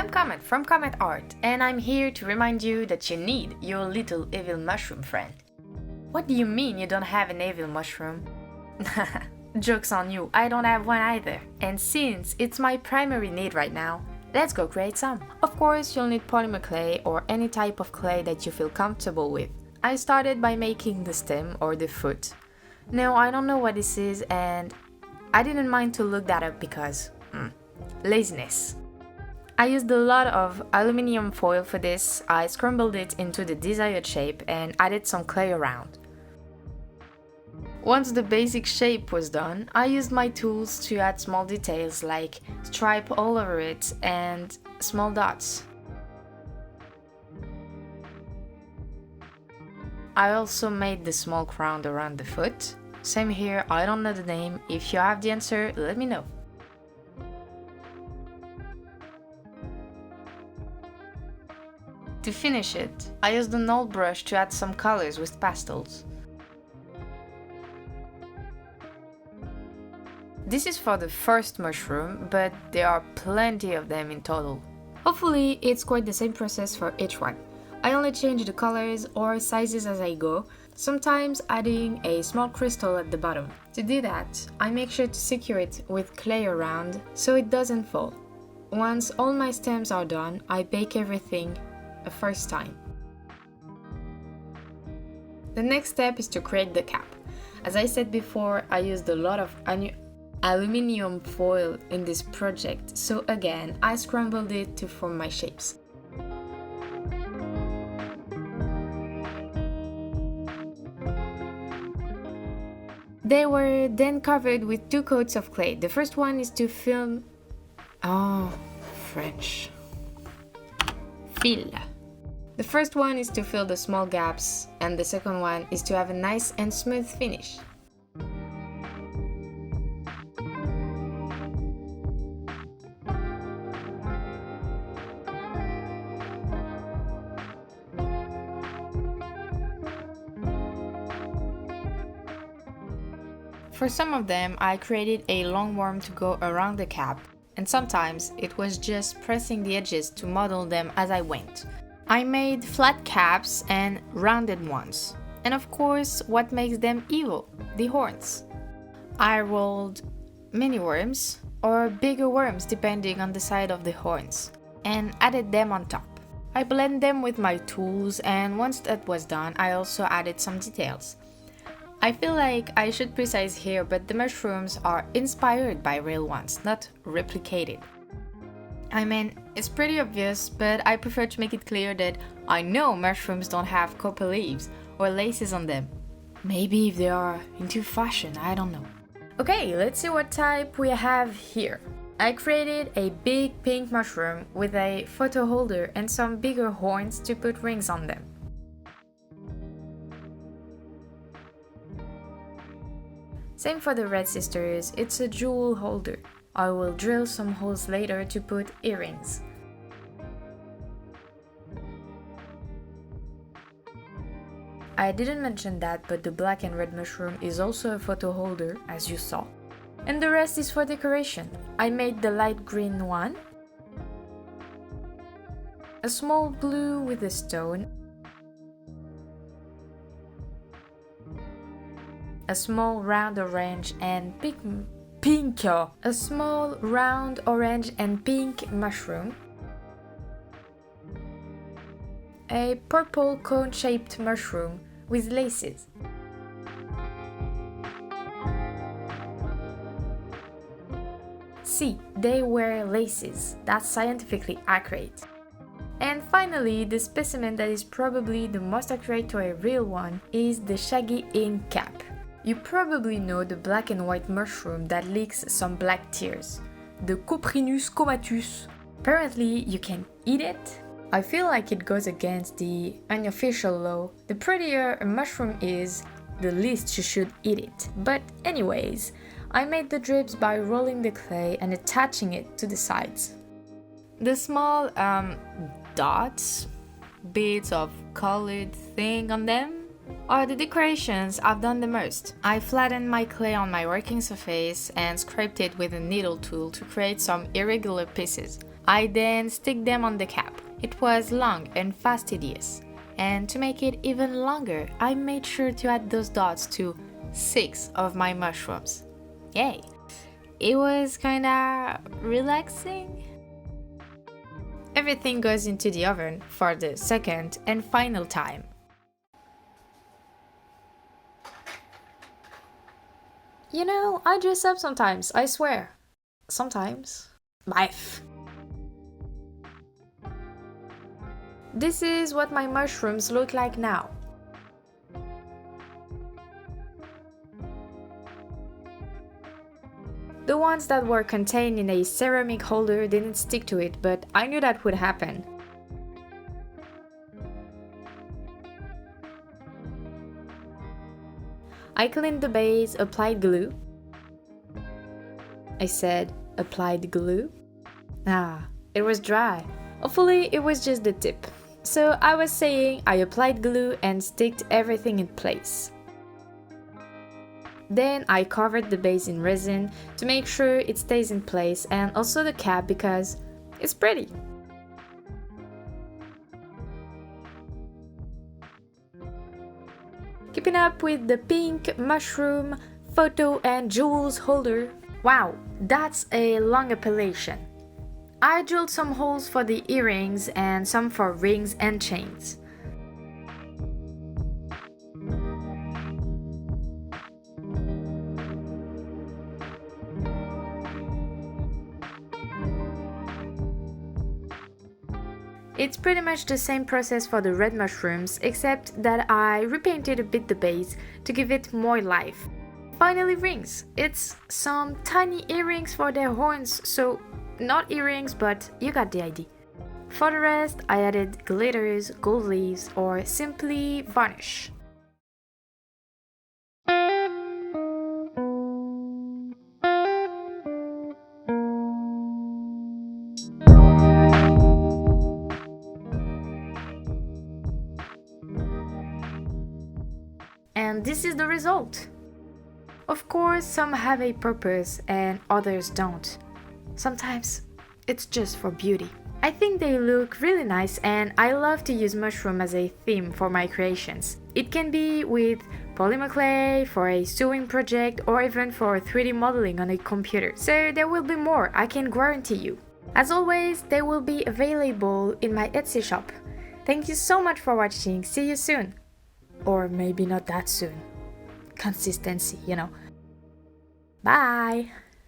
I'm Comet from Comet Art, and I'm here to remind you that you need your little evil mushroom friend. What do you mean you don't have an evil mushroom? Joke's on you, I don't have one either. And since it's my primary need right now, let's go create some. Of course, you'll need polymer clay or any type of clay that you feel comfortable with. I started by making the stem or the foot. No, I don't know what this is, and I didn't mind to look that up because laziness. I used a lot of aluminum foil for this. I scrambled it into the desired shape and added some clay around. Once the basic shape was done, I used my tools to add small details like stripe all over it and small dots. I also made the small crown around the foot. Same here, I don't know the name. If you have the answer, let me know. To finish it, I used an old brush to add some colors with pastels. This is for the first mushroom, but there are plenty of them in total. Hopefully, it's quite the same process for each one. I only change the colors or sizes as I go, sometimes adding a small crystal at the bottom. To do that, I make sure to secure it with clay around so it doesn't fall. Once all my stems are done, I bake everything a first time. The next step is to create the cap. As I said before, I used a lot of aluminum foil in this project, so again, I scrambled it to form my shapes. They were then covered with 2 coats of clay. The first one is to fill the small gaps, and the second one is to have a nice and smooth finish. For some of them, I created a long worm to go around the cap, and sometimes it was just pressing the edges to model them as I went. I made flat caps and rounded ones. And of course, what makes them evil? The horns. I rolled mini worms, or bigger worms depending on the size of the horns, and added them on top. I blend them with my tools, and once that was done, I also added some details. I feel like I should precise here, but the mushrooms are inspired by real ones, not replicated. I mean, it's pretty obvious, but I prefer to make it clear that I know mushrooms don't have copper leaves or laces on them. Maybe if they are into fashion, I don't know. Okay, let's see what type we have here. I created a big pink mushroom with a photo holder and some bigger horns to put rings on them. Same for the red sisters, it's a jewel holder. I will drill some holes later to put earrings. I didn't mention that, but the black and red mushroom is also a photo holder, as you saw. And the rest is for decoration. I made the light green one, a small blue with a stone, a small round orange and a small round orange and pink mushroom, a purple cone-shaped mushroom with laces, see, they wear laces, that's scientifically accurate. And finally, the specimen that is probably the most accurate to a real one is the shaggy ink cap. You probably know the black and white mushroom that leaks some black tears, the Coprinus comatus. Apparently, you can eat it. I feel like it goes against the unofficial law. The prettier a mushroom is, the least you should eat it. But anyways, I made the drips by rolling the clay and attaching it to the sides. The small dots, bits of colored thing on them, are the decorations I've done the most. I flattened my clay on my working surface and scraped it with a needle tool to create some irregular pieces. I then stick them on the cap. It was long and fastidious. And to make it even longer, I made sure to add those dots to 6 of my mushrooms. Yay! It was kinda relaxing. Everything goes into the oven for the second and final time. You know, I dress up sometimes, I swear. Sometimes. Life. This is what my mushrooms look like now. The ones that were contained in a ceramic holder didn't stick to it, but I knew that would happen. I cleaned the base, applied glue. I said, applied glue? It was dry. Hopefully it was just the tip. So I was saying I applied glue and sticked everything in place. Then I covered the base in resin to make sure it stays in place, and also the cap because it's pretty. Keeping up with the pink mushroom photo and jewels holder. Wow, that's a long appellation. I drilled some holes for the earrings and some for rings and chains. It's pretty much the same process for the red mushrooms, except that I repainted a bit the base to give it more life. Finally, rings. It's some tiny earrings for their horns, so not earrings, but you got the idea. For the rest, I added glitters, gold leaves, or simply varnish. And this is the result. Of course, some have a purpose and others don't. Sometimes it's just for beauty. I think they look really nice, and I love to use mushroom as a theme for my creations. It can be with polymer clay, for a sewing project, or even for 3D modeling on a computer. So there will be more, I can guarantee you. As always, they will be available in my Etsy shop. Thank you so much for watching. See you soon. Or maybe not that soon. Consistency, you know. Bye!